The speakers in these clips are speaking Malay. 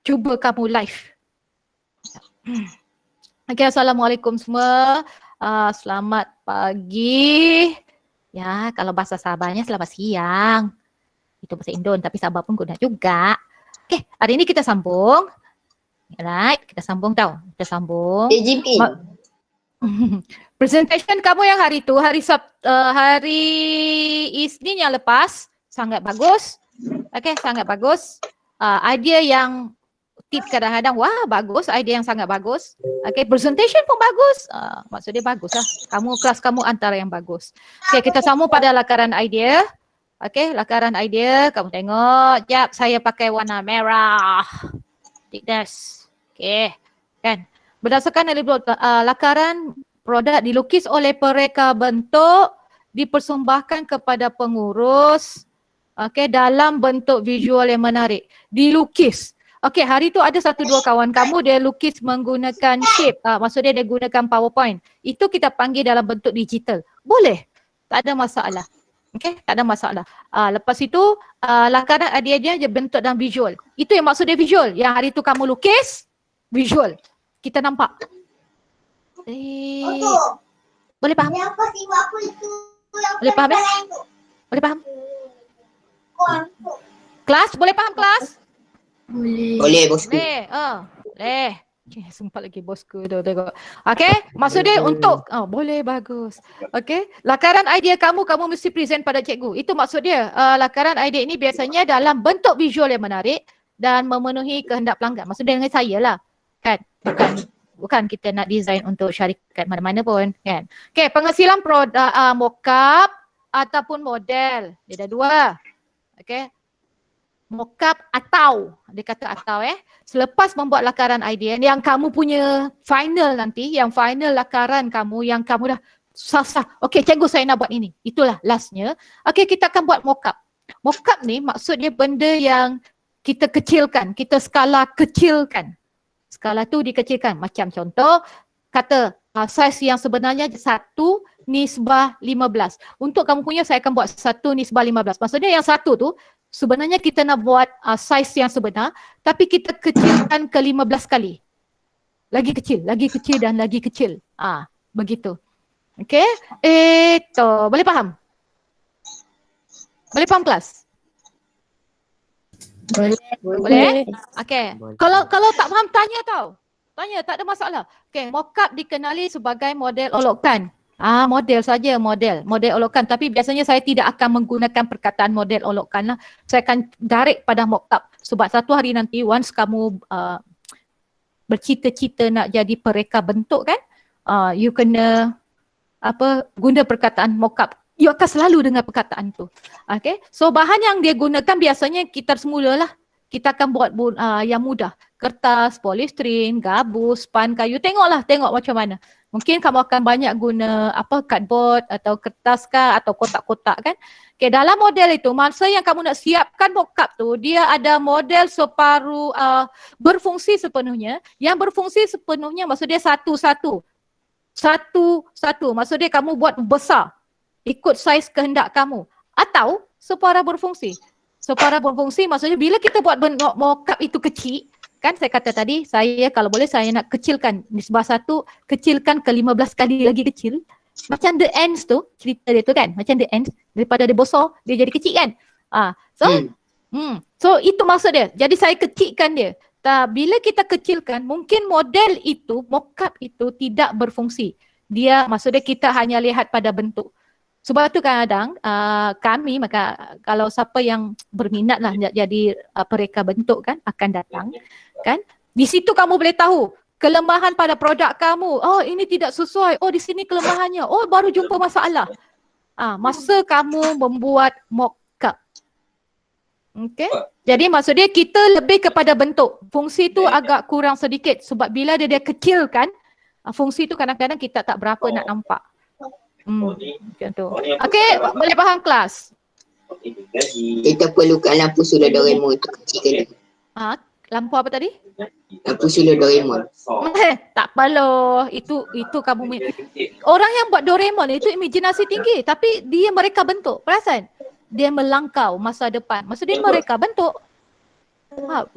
cuba kamu live. Okay, Assalamualaikum semua. Selamat pagi. Ya, kalau bahasa Sabahnya selamat siang. Itu bahasa Indon, tapi Sabah pun guna juga. Okay, hari ini kita sambung. Right, kita sambung tau. Kita sambung. AGP. Presentation kamu yang hari tu, hari Isnin yang lepas, sangat bagus. Okay, sangat bagus. Idea yang tip kadang-kadang, wah bagus, idea yang sangat bagus. Okay, presentation pun bagus. Maksudnya bagus lah. Kelas kamu antara yang bagus. Okay, kita sambung pada lakaran idea. Okay, lakaran idea, kamu tengok. Jap, saya pakai warna merah. Thickness. Okay, kan. Berdasarkan lakaran produk dilukis oleh pereka bentuk, dipersembahkan kepada pengurus. Okay, dalam bentuk visual yang menarik. Dilukis. Okay, hari tu ada 1-2 kawan kamu dia lukis menggunakan shape. Maksudnya dia gunakan PowerPoint. Itu kita panggil dalam bentuk digital. Boleh. Tak ada masalah. Okay, tak ada masalah. Lepas itu, lakaran dia bentuk dalam visual. Itu yang maksud dia visual. Yang hari tu kamu lukis, visual. Kita nampak. Boleh faham? Boleh faham ya? Boleh faham? Kelas, boleh faham kelas? Boleh bosku. Boleh. Okay, sempat lagi bosku tu tengok. Okay, maksud dia untuk, boleh, bagus. Okay, lakaran idea kamu mesti present pada cikgu. Itu maksud dia. Lakaran idea ini biasanya dalam bentuk visual yang menarik dan memenuhi kehendak pelanggan. Maksud dia dengan saya lah. Kan? Bukan kita nak design untuk syarikat mana-mana pun. Kan? Okay, penghasilan produk mockup ataupun model. Dia ada 2. Okay. Mockup atau, dia kata atau selepas membuat lakaran idea yang kamu punya final nanti, yang final lakaran kamu yang kamu dah sah. Okay, cikgu saya nak buat ini. Itulah lastnya. Okay, kita akan buat mockup. Mockup ni maksudnya benda yang kita kecilkan, kita skala kecilkan. Skala tu dikecilkan. Macam contoh, kata size yang sebenarnya 1:15. Untuk kamu punya saya akan buat 1:15. Maksudnya yang 1 tu sebenarnya kita nak buat size yang sebenar, tapi kita kecilkan ke 15 kali. Lagi kecil dan lagi kecil. Begitu. Okay. Boleh faham? Boleh faham kelas? Boleh? Okay. Kalau tak faham tanya tau. Tanya, tak ada masalah. Okay, mockup dikenali sebagai model olokkan. Model saja, model olokkan. Tapi biasanya saya tidak akan menggunakan perkataan model olokkan lah. Saya akan direct pada mockup. Sebab satu hari nanti once kamu bercita-cita nak jadi pereka bentuk kan, you kena guna perkataan mockup. You akan selalu dengar perkataan tu. Okay, so bahan yang dia gunakan biasanya kita semula lah. Kita akan buat yang mudah. Kertas, polistiren, gabus, span kayu. Tengok macam mana. Mungkin kamu akan banyak guna cardboard atau kertas kah atau kotak-kotak kan. Okay, dalam model itu, masa yang kamu nak siapkan mockup tu, dia ada model separuh berfungsi sepenuhnya. Yang berfungsi sepenuhnya maksud dia satu-satu. Maksud dia kamu buat besar. Ikut saiz kehendak kamu. Atau separuh berfungsi. Separuh berfungsi maksudnya bila kita buat mockup itu kecil, kan saya kata tadi, kalau boleh saya nak kecilkan nisbah 1, kecilkan ke 15 kali lagi kecil. Macam The Ants tu, cerita dia tu kan, macam The Ants, daripada dia besar, dia jadi kecil kan. So itu maksud dia. Jadi saya kecilkan dia. Bila kita kecilkan, mungkin model itu, mockup itu tidak berfungsi. Dia maksudnya kita hanya lihat pada bentuk. Sebab tu kadang kami, maka kalau siapa yang berminat lah jadi pereka bentuk kan akan datang kan. Di situ kamu boleh tahu kelemahan pada produk kamu. Oh, ini tidak sesuai. Oh, di sini kelemahannya. Oh, baru jumpa masalah. Masa kamu membuat mockup. Okay. Jadi maksudnya kita lebih kepada bentuk. Fungsi tu agak kurang sedikit sebab bila dia kecilkan, fungsi tu kadang-kadang kita tak berapa nak nampak. Macam tu. Okay, boleh faham kelas? Kita perlukan lampu solar Doraemon untuk kecilkan dia. Lampu apa tadi? Lampu solar Doraemon. Tak perlu. Itu kamu orang yang buat Doraemon itu imajinasi tinggi tapi mereka bentuk. Perasan? Dia melangkau masa depan. Maksud dia mereka bentuk.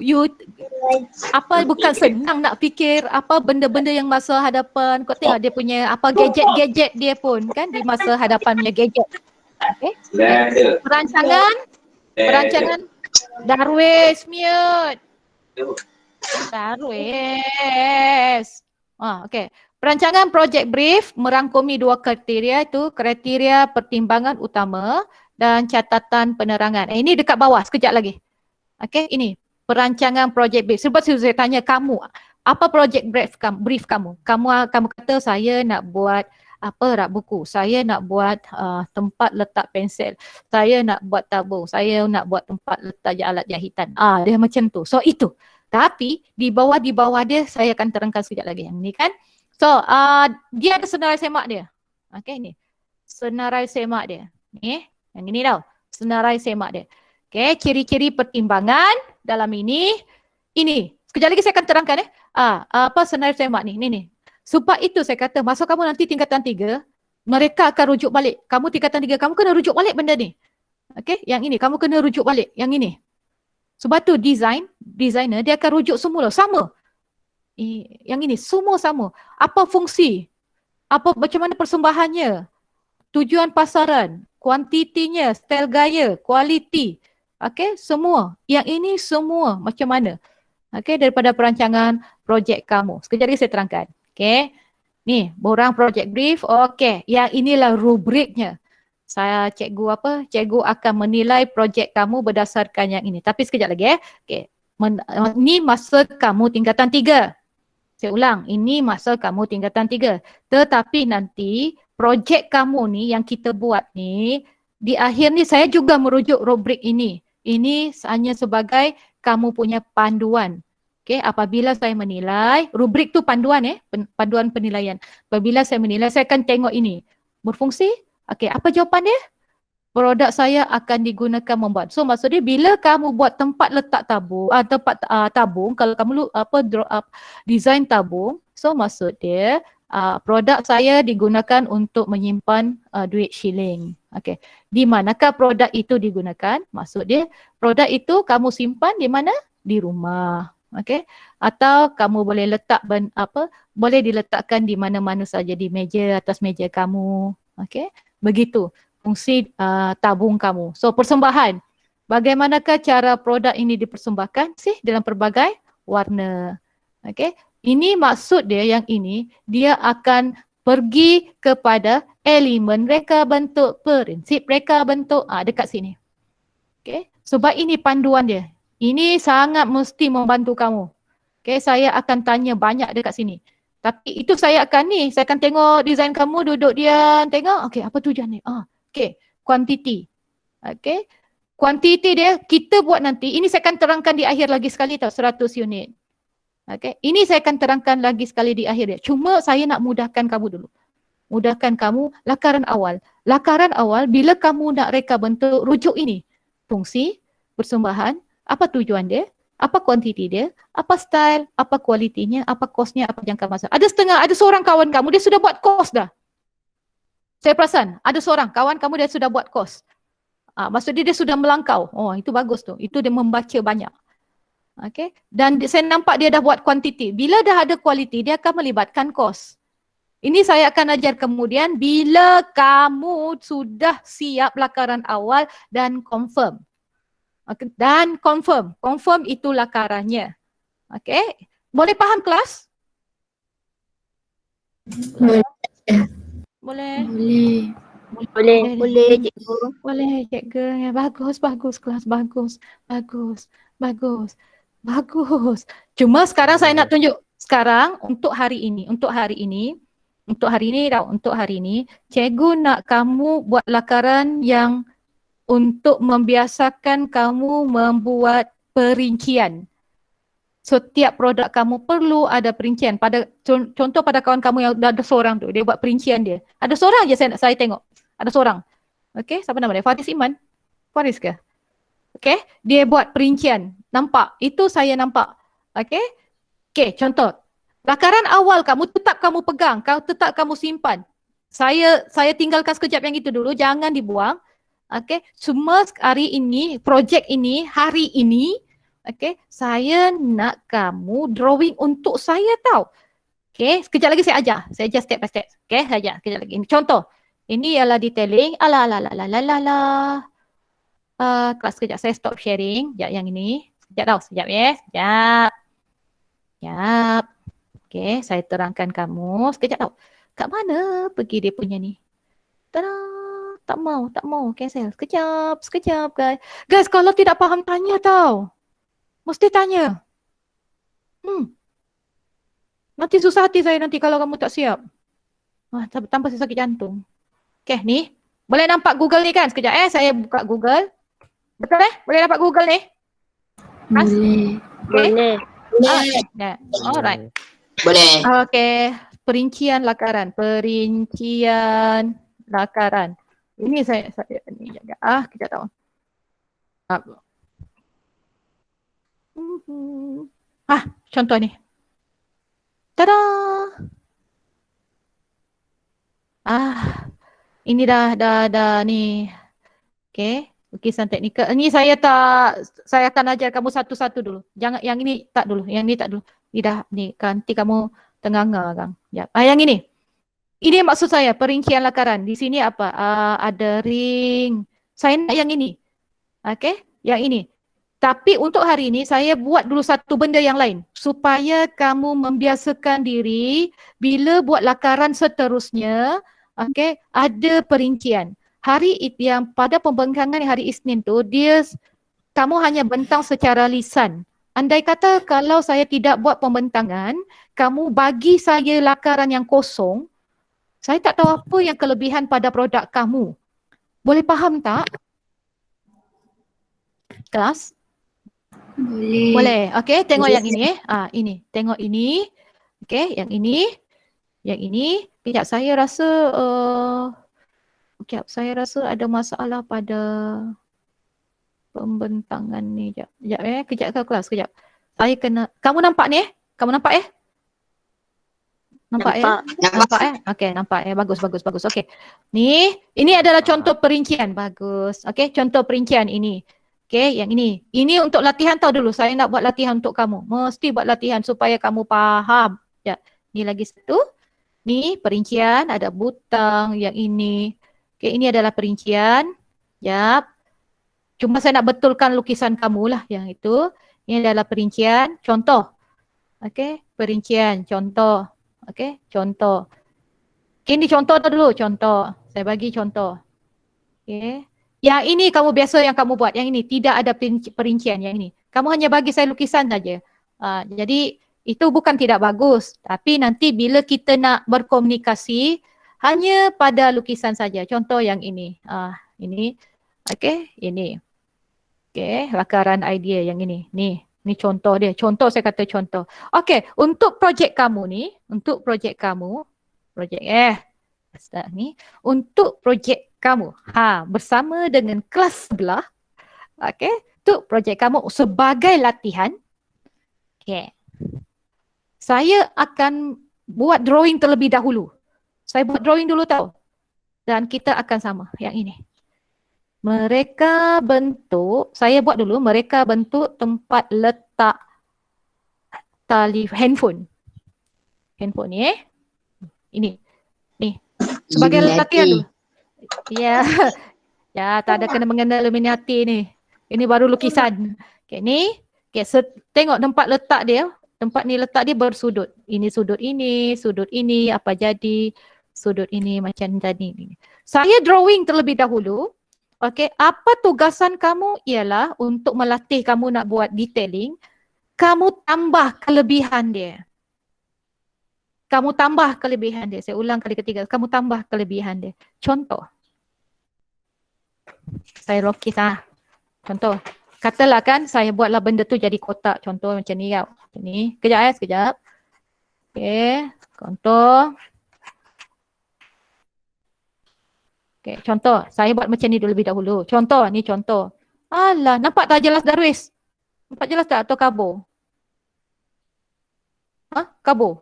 You apa bukan senang nak fikir apa benda-benda yang masa hadapan. Kau tengok dia punya apa gadget-gadget dia pun kan di masa hadapan punya gadget. Okay. Perancangan Darwis mute. Darwis. Okay. Perancangan project brief merangkumi dua kriteria itu, kriteria pertimbangan utama dan catatan penerangan. Ini dekat bawah sekejap lagi. Okay, ini perancangan project brief. Sebab saya tanya kamu, apa project brief kamu? Kamu kata saya nak buat rak buku, saya nak buat tempat letak pensel, saya nak buat tabung, saya nak buat tempat letak alat jahitan. Dia macam tu. So itu. Tapi di bawah dia saya akan terangkan sekejap lagi yang ni kan. So dia ada senarai semak dia. Okay, ni senarai semak dia. Ni yang ini tau. Senarai semak dia. Okay, ciri-ciri pertimbangan dalam ini. Sekejap lagi saya akan terangkan apa senarai semak ni. Ni. Sebab itu saya kata masa kamu nanti tingkatan 3, mereka akan rujuk balik. Kamu tingkatan 3, kamu kena rujuk balik benda ni. Okay, yang ini kamu kena rujuk balik. Yang ini. Sebab tu designer dia akan rujuk semula sama. Yang ini semua sama. Apa fungsi? Macam mana persembahannya? Tujuan pasaran, kuantitinya, style gaya, kualiti. Okay, semua. Yang ini semua macam mana? Okay, daripada perancangan projek kamu. Sekejap lagi saya terangkan. Okay, ni borang project brief. Okay, yang inilah rubriknya. Cikgu akan menilai projek kamu berdasarkan yang ini. Tapi sekejap lagi Okay, ini masa kamu tingkatan 3. Saya ulang, ini masa kamu tingkatan 3. Tetapi nanti projek kamu ni yang kita buat ni, di akhir ni saya juga merujuk rubrik ini. Ini hanya sebagai kamu punya panduan. Okay, apabila saya menilai, rubrik tu panduan panduan penilaian. Apabila saya menilai, saya akan tengok ini. Berfungsi? Okay, apa jawapan dia? Produk saya akan digunakan membuat. So maksud dia bila kamu buat tempat letak tabung, tabung, kalau kamu design tabung, so maksud dia produk saya digunakan untuk menyimpan duit shilling. Okay. Di manakah produk itu digunakan? Maksud dia produk itu kamu simpan di mana? Di rumah. Okay. Atau kamu boleh letak boleh diletakkan di mana-mana saja, di meja, atas meja kamu. Okay. Begitu fungsi tabung kamu. So persembahan. Bagaimanakah cara produk ini dipersembahkan sih dalam pelbagai warna. Okay. Ini maksud dia yang ini, dia akan pergi kepada elemen reka bentuk, prinsip reka bentuk. Dekat sini. Okay. Sebab ini panduan dia. Ini sangat mesti membantu kamu. Okay. Saya akan tanya banyak dekat sini. Tapi itu saya akan tengok design kamu, duduk diam, tengok. Okay, apa tujuan ni? Okay, kuantiti. Okay, kuantiti dia kita buat nanti. Ini saya akan terangkan di akhir lagi sekali tau, 100 unit. Okay, ini saya akan terangkan lagi sekali di akhir dia. Cuma saya nak mudahkan kamu dulu. Mudahkan kamu lakaran awal. Lakaran awal bila kamu nak reka bentuk, rujuk ini. Fungsi, persembahan, apa tujuan dia, apa kuantiti dia, apa style, apa kualitinya, apa kosnya, apa jangka masa. Ada seorang kawan kamu, dia sudah buat kos dah. Saya perasan, ada seorang kawan kamu dia sudah buat kos. Maksud dia sudah melangkau. Itu bagus tu. Itu dia membaca banyak. Okay. Dan saya nampak dia dah buat kuantiti. Bila dah ada kualiti, dia akan melibatkan kos. Ini saya akan ajar kemudian bila kamu sudah siap lakaran awal dan confirm. Okay. Dan confirm. Confirm itu lakarannya. Okay. Boleh faham kelas? Boleh. Boleh cikgu. Boleh cikgu. Ya, bagus kelas. Bagus. Cuma sekarang saya nak tunjuk. Sekarang untuk hari ini cikgu nak kamu buat lakaran yang untuk membiasakan kamu membuat perincian. Setiap produk kamu perlu ada perincian. Contoh pada kawan kamu yang ada seorang tu, dia buat perincian dia. Ada seorang je saya tengok. Ada seorang. Okay, siapa nama dia? Faris Iman? Faris ke? Okay, dia buat perincian. Nampak? Itu saya nampak. Okay, contoh. Lakaran awal kamu tetap kamu pegang, tetap kamu simpan. Saya tinggalkan sekejap yang itu dulu, jangan dibuang. Okay, semua hari ini, projek ini, hari ini, Okay, saya nak kamu drawing untuk saya tau. Okay, sekejap lagi saya ajar. Saya ajar step by step. Okay, saya ajar sekejap lagi. Ini contoh. Ini ialah detailing. Alah, alah, alah, alah, alah, alah. Kelas sekejap. Saya stop sharing. Sekejap yang ini. Sekejap tau. Sekejap ya. Sekejap. Sekejap. Okay, saya terangkan kamu. Sekejap tau. Kat mana pergi dia punya ni? Tada! Tak mau, tak mau. Cancel. Sekejap, sekejap guys. Guys, kalau tidak faham tanya tau. Mesti tanya. Nanti susah hati saya nanti kalau kamu tak siap. Tanpa saya sakit jantung. Okay, ni. Boleh nampak Google ni kan? Sekejap saya buka Google. Betul Boleh nampak Google ni? Boleh. Okay. Boleh. Yeah. Alright. Boleh. Okay. Perincian lakaran. Perincian lakaran. Ini saya ni jaga. Kita tahu. Contoh ni. Tada! Ini dah ni. Okay. Lukisan teknikal. Ini saya akan ajar kamu satu-satu dulu. Jangan yang ini tak dulu. Yang ini tak dulu. Ini dah ni. Nanti kamu tengah-tengah kan. Ya. Yang ini. Ini maksud saya perincian lakaran. Di sini apa? Ada ring. Saya nak yang ini. Okay. Yang ini. Tapi untuk hari ini saya buat dulu satu benda yang lain. Supaya kamu membiasakan diri bila buat lakaran seterusnya. Okay. Ada perincian. Hari yang pada pembengkangan hari Isnin tu, kamu hanya bentang secara lisan. Andai kata kalau saya tidak buat pembentangan, kamu bagi saya lakaran yang kosong, saya tak tahu apa yang kelebihan pada produk kamu. Boleh faham tak? Kelas? Boleh. Okey, tengok yang ini. Ini. Tengok ini. Okey, yang ini. Yang ini. Kejap, saya rasa... Sekejap, saya rasa ada masalah pada pembentangan ni. Kejap ke kelas, kejap. Saya kena, kamu nampak ni? Kamu nampak Nampak. Nampak Okey, nampak Bagus. Okey. Ini adalah contoh perincian. Bagus. Okey, contoh perincian ini. Okey, yang ini. Ini untuk latihan tahu dulu. Saya nak buat latihan untuk kamu. Mesti buat latihan supaya kamu faham. Ya, ni lagi satu. Ni perincian, ada butang yang ini. Okay, ini adalah perincian. Yap. Cuma saya nak betulkan lukisan kamu lah yang itu. Ini adalah perincian. Contoh. Okey, perincian. Contoh. Okey, contoh. Okay, ini contoh dulu. Contoh. Saya bagi contoh. Okey. Yang ini kamu biasa yang kamu buat. Yang ini tidak ada perincian yang ini. Kamu hanya bagi saya lukisan saja. Jadi itu bukan tidak bagus. Tapi nanti bila kita nak berkomunikasi, hanya pada lukisan saja. Contoh yang ini. Ini. Okey, ini. Okey, lakaran idea yang ini. Ni contoh dia. Contoh saya kata contoh. Okey, untuk projek kamu ni, untuk projek kamu, ni, untuk projek kamu, bersama dengan kelas sebelah, okey, untuk projek kamu sebagai latihan, okey. Saya akan buat drawing terlebih dahulu. Saya buat drawing dulu tahu. Dan kita akan sama yang ini. Mereka bentuk, saya buat dulu, mereka bentuk tempat letak handphone. Handphone ni Ini. Ni. Sebagai latihan dulu. Ya. Ya, tak ada kena mengenal Illuminati ni. Ini baru lukisan. Okay, ni. Okay, tengok tempat letak dia. Tempat ni letak dia bersudut. Ini sudut ini, apa jadi. Sudut ini macam tadi. Saya drawing terlebih dahulu. Okey, apa tugasan kamu ialah untuk melatih kamu nak buat detailing, kamu tambah kelebihan dia. Kamu tambah kelebihan dia. Saya ulang kali ketiga, kamu tambah kelebihan dia. Contoh. Saya lukis Contoh. Katalah kan saya buatlah benda tu jadi kotak. Contoh macam ni tau. Ni. Kejap sekejap. Okey, contoh. Okay, contoh, saya buat macam ni dulu lebih dahulu. Contoh, ni contoh. Alah, nampak tak jelas Darwis? Nampak jelas tak atau kabur? Kabur?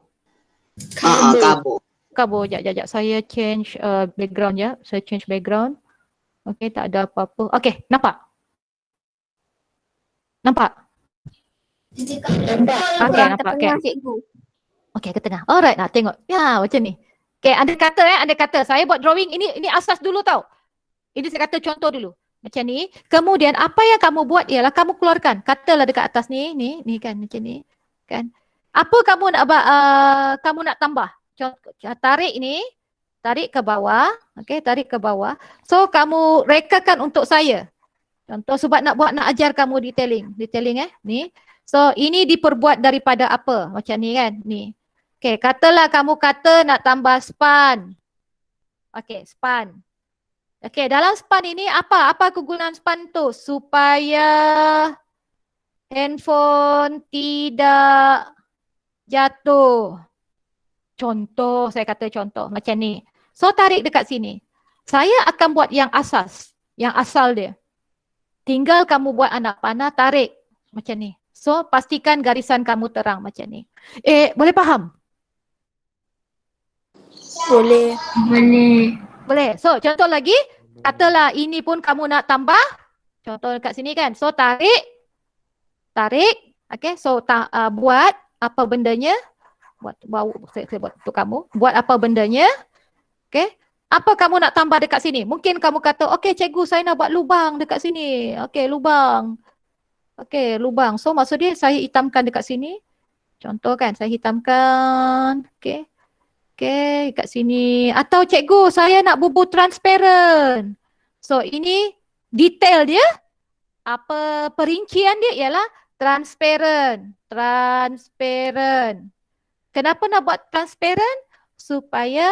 Kabur. Kabur, sekejap. Saya change background ya. Saya change background. Okay, tak ada apa-apa. Okay, nampak? Nampak? Okay, nampak kan? Okay, ke tengah. Alright, nak tengok. Ya, macam ni. Okay, ada kata. Saya buat drawing ini asas dulu tau. Ini saya kata contoh dulu. Macam ni. Kemudian apa yang kamu buat ialah kamu keluarkan. Katalah dekat atas ni kan macam ni. Kan? Apa kamu nak tambah? Tarik ni, tarik ke bawah. Okay, tarik ke bawah. So kamu rekakan untuk saya. Contoh sebab nak ajar kamu detailing ni. So ini diperbuat daripada apa? Macam ni kan, ni. Okay, katalah kamu kata nak tambah span. Okay, span. Okay, dalam span ini apa kegunaan span tu? Supaya handphone tidak jatuh. Contoh, saya kata contoh macam ni. So tarik dekat sini. Saya akan buat yang asal dia. Tinggal kamu buat anak panah, tarik macam ni. So pastikan garisan kamu terang macam ni. Boleh faham? Boleh. Boleh. So contoh lagi, katalah ini pun kamu nak tambah. Contoh dekat sini kan. So tarik. Okay, so buat apa bendanya. Saya buat untuk kamu. Buat apa bendanya. Okay. Apa kamu nak tambah dekat sini? Mungkin kamu kata, okay cikgu saya nak buat lubang dekat sini. Okay, lubang. Okay, lubang. So maksud dia saya hitamkan dekat sini. Contoh kan, saya hitamkan. Okay. Okay, kat sini. Atau cikgu saya nak bubuh transparent. So ini detail dia. Apa perincian dia ialah transparent. Kenapa nak buat transparent? Supaya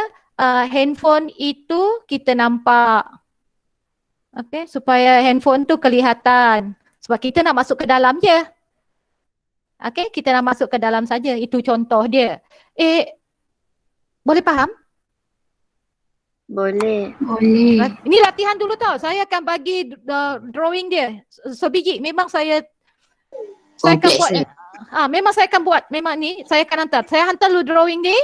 handphone itu kita nampak. Okay, supaya handphone tu kelihatan. Sebab kita nak masuk ke dalam je. Okay, kita nak masuk ke dalam saja. Itu contoh dia. Boleh faham? Boleh. Ini latihan dulu tau. Saya akan bagi drawing dia. Sebiji. Memang saya akan buat. Memang saya akan buat. Memang ni saya akan hantar. Saya hantar dulu drawing ni.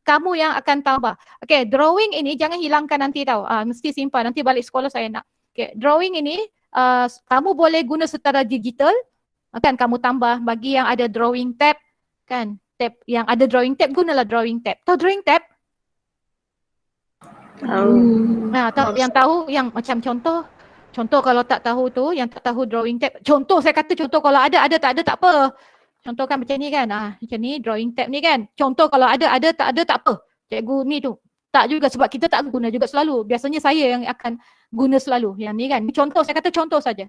Kamu yang akan tambah. Okay, drawing ini jangan hilangkan nanti tau. Mesti simpan. Nanti balik sekolah saya nak. Okay, drawing ini kamu boleh guna secara digital. Kan kamu tambah bagi yang ada drawing tab. Kan, tab yang ada drawing tab, gunalah drawing tab. Tahu drawing tab? Tahu. Yang tahu, yang macam contoh kalau tak tahu tu, yang tak tahu drawing tab. Contoh, saya kata contoh kalau ada, tak ada tak apa. Contoh kan macam ni kan, macam ni drawing tab ni kan. Contoh kalau ada, tak ada tak apa. Cikgu ni tu. Tak juga sebab kita tak guna juga selalu. Biasanya saya yang akan guna selalu. Yang ni kan. Contoh, saya kata contoh saja.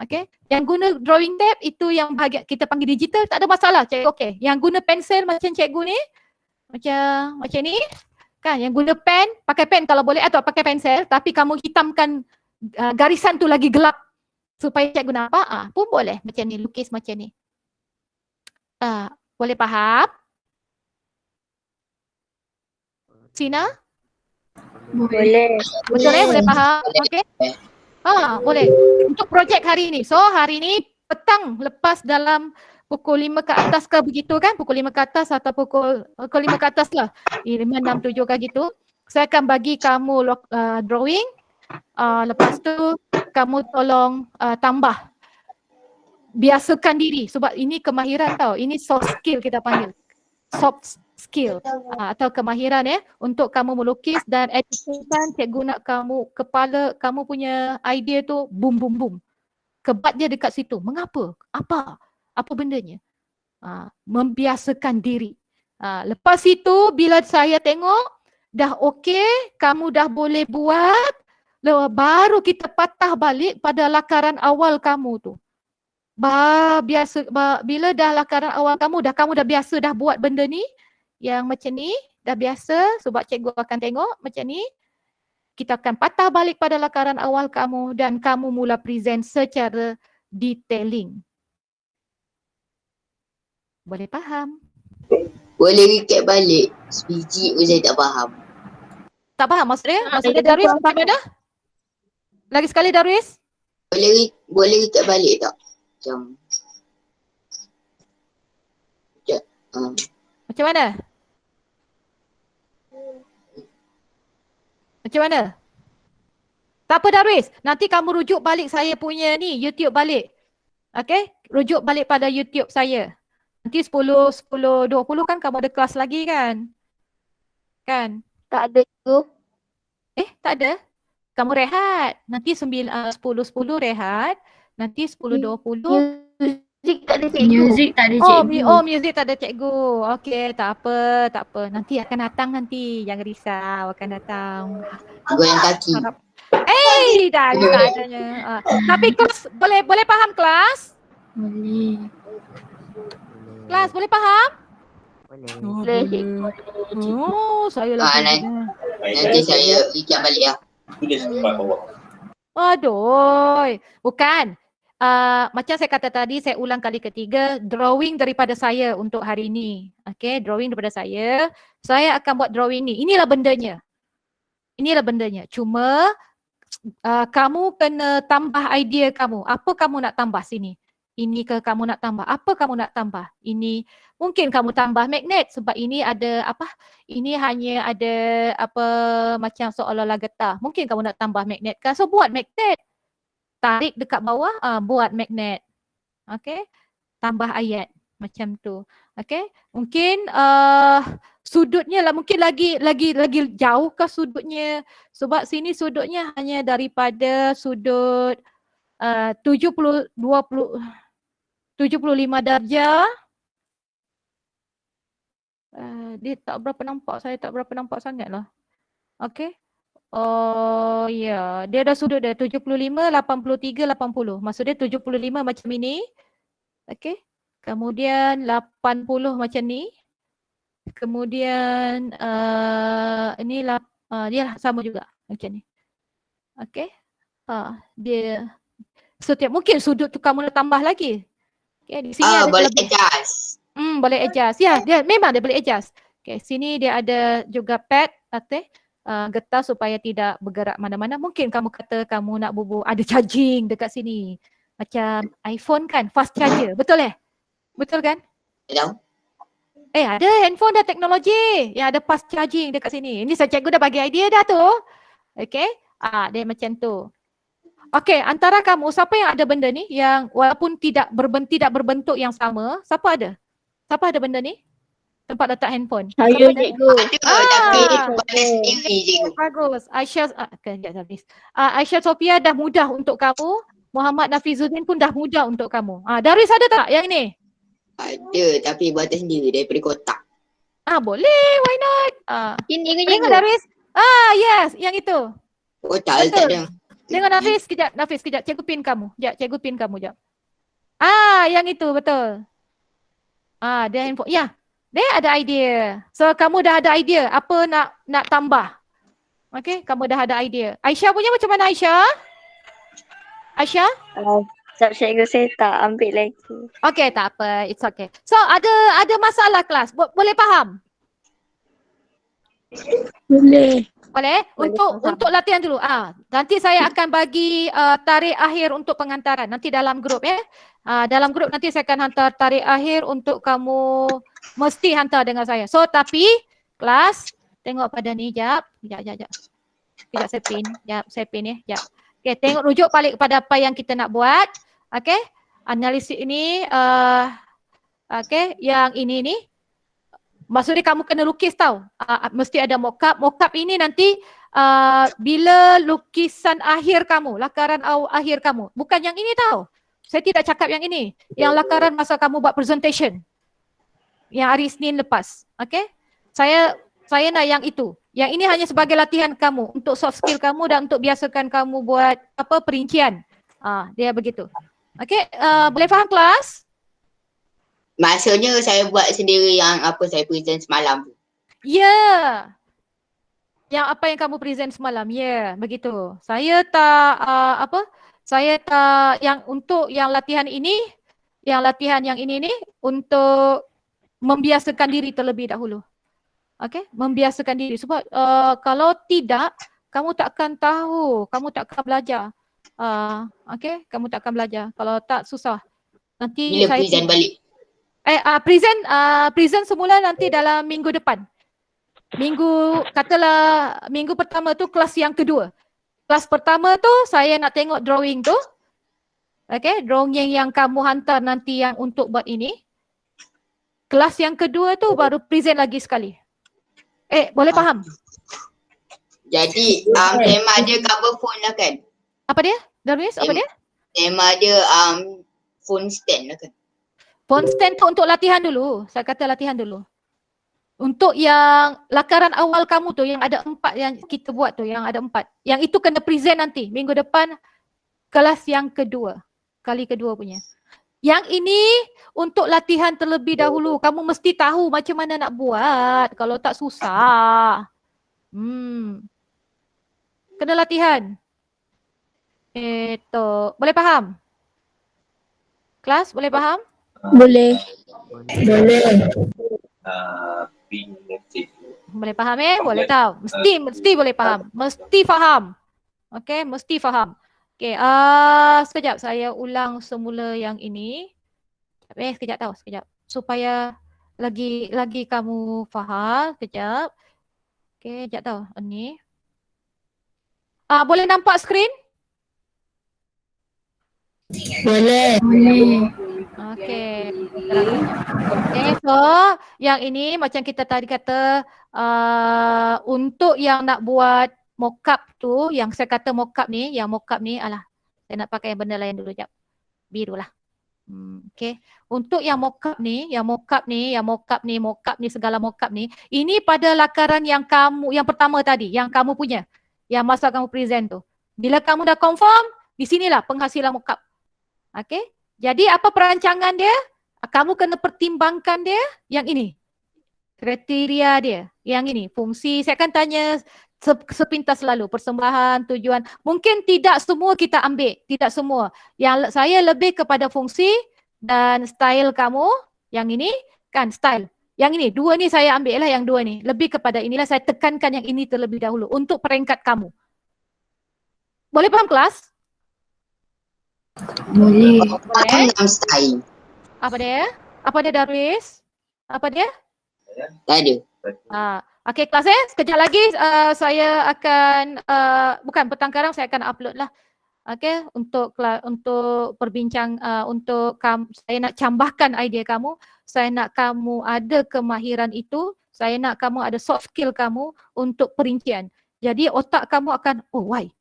Okay. Yang guna drawing tab itu yang bahagian kita panggil digital, tak ada masalah. Cikgu okay. Yang guna pensel macam cikgu ni, macam ni. Kan, yang guna pen, pakai pen kalau boleh atau pakai pensel tapi kamu hitamkan garisan tu lagi gelap supaya cikgu nampak, pun boleh macam ni, lukis macam ni. Boleh faham? Sina? Boleh. Betul boleh faham? Okey. Boleh. Untuk projek hari ni. So hari ni petang lepas dalam pukul 5 ke atas ke begitu kan? Pukul 5 ke atas atau pukul 5 ke atas lah. 5, 6, 7 ke gitu. Saya akan bagi kamu drawing. Lepas tu kamu tolong tambah. Biasakan diri sebab ini kemahiran tau. Ini soft skill kita panggil. Soft skill atau kemahiran untuk kamu melukis dan at the same time cikgu nak kamu kepala kamu punya idea tu boom boom boom. Kebat dia dekat situ. Mengapa? Apa bendanya? Membiasakan diri. Lepas itu bila saya tengok dah okey, kamu dah boleh buat, baru kita patah balik pada lakaran awal kamu tu. Bila dah lakaran awal kamu dah biasa dah buat benda ni yang macam ni, dah biasa sebab cikgu akan tengok macam ni, kita akan patah balik pada lakaran awal kamu dan kamu mula present secara detailing. Boleh faham? Boleh recap balik. Sebiji pun saya tak faham. Tak faham maksudnya? Maksudnya Darwis macam mana? Lagi sekali Darwis? Boleh recap balik tak? Macam mana? Macam mana? Tak apa Darwis, nanti kamu rujuk balik saya punya ni YouTube balik. Okay? Rujuk balik pada YouTube saya. Nanti 10, 20 kan kamu ada kelas lagi kan? Kan? Tak ada tu. Tak ada. Kamu rehat. Nanti 10, 10 rehat. Nanti 10, 20. Music tak ada cikgu. Music tak ada Oh, cikgu. music tak ada cikgu. Okey, tak apa, tak apa. Nanti akan datang nanti. Jangan risau, akan datang. Goyang kaki. Harap. Dah risau adanya. Tapi kelas boleh faham kelas? Boleh. Kelas boleh faham? Boleh cikgu. Oh, saya Ah, lagi. Nanti saya ikat balik lah. Aduh, bukan. Macam saya kata tadi, saya ulang kali ketiga, drawing daripada saya untuk hari ini. Okay, drawing daripada saya. Saya akan buat drawing ni. Inilah bendanya. Cuma kamu kena tambah idea kamu. Apa kamu nak tambah sini? Ini ke kamu nak tambah? Apa kamu nak tambah? Ini mungkin kamu tambah magnet sebab ini ada apa? Ini hanya ada apa macam seolah-olah getah. Mungkin kamu nak tambah magnet kan? So buat magnet. Tarik dekat bawah, buat magnet. Okay? Tambah ayat macam tu. Okay? Mungkin sudutnya lah mungkin lagi jauh ke sudutnya sebab sini sudutnya hanya daripada sudut 75 darjah. Dia tak berapa nampak, saya tak berapa nampak sangat lah. Okay. Oh ya, dia ada sudut dia 75, 83, 80. Maksud dia 75 macam ini. Okay. Kemudian 80 macam ni. Kemudian ini dia sama juga macam ni. Okay. Dia setiap mungkin sudut tu kamu nak tambah lagi. Okay, di sini ada Boleh lebih. adjust. Boleh adjust. Ya, dia memang dia boleh adjust. Okay, sini dia ada juga pad getah supaya tidak bergerak mana-mana. Mungkin kamu kata kamu nak ada charging dekat sini. Macam iPhone kan, fast charger. Betul Betul kan? Tahu? Ada handphone dah teknologi. Yang ada fast charging dekat sini. Ini saya cikgu dah bagi idea dah tu. Okay. Dia macam tu. Okay, antara kamu siapa yang ada benda ni yang walaupun tidak berbentuk yang sama, siapa ada? Siapa ada benda ni? Tempat letak handphone. Saya Siapa ada? cikgu. Tapi buat sendiri cikgu. Bagus. Aisyah Sophia dah mudah untuk kamu. Muhammad Nafizuddin pun dah mudah untuk kamu. Daris ada tak yang ni? Ada, tapi buat sendiri daripada kotak. Boleh, why not? Ini ke Tengok cikgu? Daris. Yes, yang itu. Kotak letak dia. Tengok Nafis, kejap. Cikgu pin kamu. Cikgu pin kamu, jap. Yang itu, betul. Dia handphone. Ya, dia ada idea. So, kamu dah ada idea apa nak tambah. Okay, kamu dah ada idea. Aisyah punya macam mana Aisyah? Aisyah? Sebab cikgu saya tak ambil lagi. Okay, tak apa. It's okay. So, ada masalah kelas? Boleh faham? Boleh. Boleh? Boleh Untuk latihan dulu. Nanti saya akan bagi tarikh akhir untuk pengantaran. Nanti dalam grup dalam grup nanti saya akan hantar tarikh akhir untuk kamu mesti hantar dengan saya. So tapi kelas tengok pada ni jap. Sekejap saya pin. Saya pin ya. Jap. Okay, tengok rujuk balik kepada apa yang kita nak buat. Okay. Analisis ini okay, yang ini ni. Maksudnya kamu kena lukis tau. Mesti ada mock-up. Mock-up ini nanti bila lukisan akhir kamu, lakaran akhir kamu. Bukan yang ini tau. Saya tidak cakap yang ini. Yang lakaran masa kamu buat presentation. Yang hari Isnin lepas. Okay? Saya nak yang itu. Yang ini hanya sebagai latihan kamu. Untuk soft skill kamu dan untuk biasakan kamu buat perincian. Dia begitu. Okay? Boleh faham kelas? Maksudnya saya buat sendiri yang apa saya present semalam tu. Ya. Yang apa yang kamu present semalam. Ya, begitu. Saya tak saya tak yang untuk yang latihan ini, yang latihan yang ini ni untuk membiasakan diri terlebih dahulu. Okey, membiasakan diri sebab kalau tidak kamu tak akan tahu, kamu tak akan belajar. Okey, kamu tak akan belajar. Kalau tak susah. Nanti Bila present balik? Present semula nanti dalam minggu depan. Katalah minggu pertama tu kelas yang kedua. Kelas pertama tu saya nak tengok drawing tu. Okay, drawing yang kamu hantar nanti yang untuk buat ini. kelas yang kedua tu baru present lagi sekali. Boleh faham? Jadi tema dia cover phone lah kan? Apa dia? Darwis, apa dia? Tema dia phone stand lah kan? Phone stand tu untuk latihan dulu. Saya kata latihan dulu. Untuk yang lakaran awal kamu tu yang ada 4 yang kita buat tu, yang ada 4. Yang itu kena present nanti minggu depan kelas yang kedua. Kali kedua punya. Yang ini untuk latihan terlebih dahulu. Kamu mesti tahu macam mana nak buat. Kalau tak susah. Kena latihan. Boleh faham? Kelas boleh faham? Boleh. Boleh faham Boleh tahu. Mesti boleh faham. Mesti faham. Okey, mesti faham. Okey, sekejap saya ulang semula yang ini. Sekejap. Supaya lagi kamu faham. Sekejap. Okey, sekejap tahu. Ini. Boleh nampak skrin? Boleh. Okey. So yang ini macam kita tadi kata untuk yang nak buat mockup tu, yang saya kata mockup ni, saya nak pakai benda lain dulu jap. Biru lah. Okey. Untuk yang mockup ni, segala mockup ni, ini pada lakaran yang pertama tadi, yang kamu punya, yang masa kamu present tu. Bila kamu dah confirm, di sinilah penghasilan mockup. Okey. Jadi apa perancangan dia? Kamu kena pertimbangkan dia yang ini. Kriteria dia yang ini. Fungsi, saya akan tanya sepintas selalu. Persembahan, tujuan. Mungkin tidak semua kita ambil. Tidak semua. Yang saya lebih kepada fungsi dan style kamu. Yang ini kan style. Yang ini, 2 ni saya ambil lah yang 2 ni. Lebih kepada inilah saya tekankan yang ini terlebih dahulu. Untuk peringkat kamu. Boleh faham kelas? Boleh. Macam style. Apa dia Darwis? Apa dia? Tak ada. Okey kelas sekejap lagi saya akan bukan petang sekarang saya akan upload lah. Okey untuk perbincang saya nak cambahkan idea kamu, saya nak kamu ada kemahiran itu, saya nak kamu ada soft skill kamu untuk perincian. Jadi otak kamu akan why?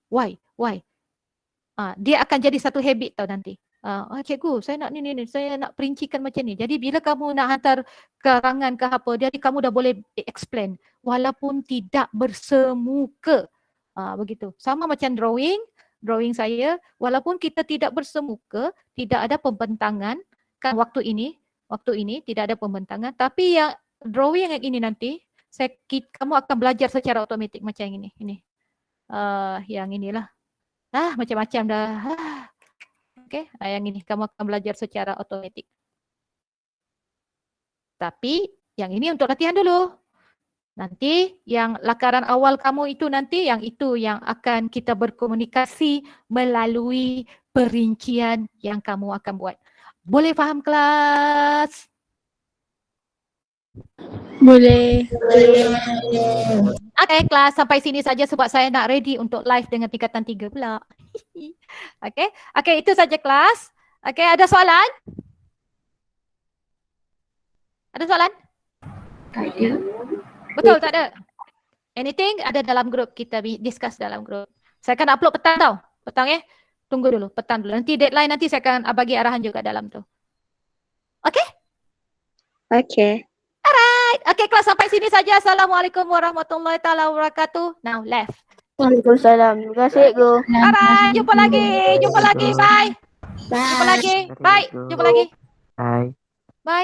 Dia akan jadi satu habit tau nanti. Cikgu, saya nak ni, saya nak perincikan macam ni. Jadi bila kamu nak hantar karangan ke apa, jadi kamu dah boleh explain walaupun tidak bersemuka. Begitu. Sama macam drawing saya, walaupun kita tidak bersemuka, tidak ada pembentangan kan waktu ini tidak ada pembentangan, tapi yang drawing yang ini nanti kamu akan belajar secara automatik macam ini. Yang inilah. Macam-macam dah. Okey, yang ini kamu akan belajar secara automatik. Tapi yang ini untuk latihan dulu. Nanti yang lakaran awal kamu itu nanti yang akan kita berkomunikasi melalui perincian yang kamu akan buat. Boleh faham kelas? Boleh. Okey kelas, sampai sini saja sebab saya nak ready untuk live dengan tingkatan 3 pula. Okey, itu saja kelas. Okey, ada soalan? Ada soalan? Tak ada. Betul tak ada? Anything ada dalam grup, kita discuss dalam grup. Saya akan upload petang tau. Petang tunggu dulu, petang dulu. Nanti deadline nanti saya akan bagi arahan juga dalam tu. Okey? Okay. Alright. Okey kelas sampai sini saja. Assalamualaikum warahmatullahi taala wabarakatuh. Now left. Waalaikumsalam. Terima kasih, Cikgu. Alright, jumpa lagi. Bye. Bye. Jumpa lagi. Bye. Jumpa lagi. Bye.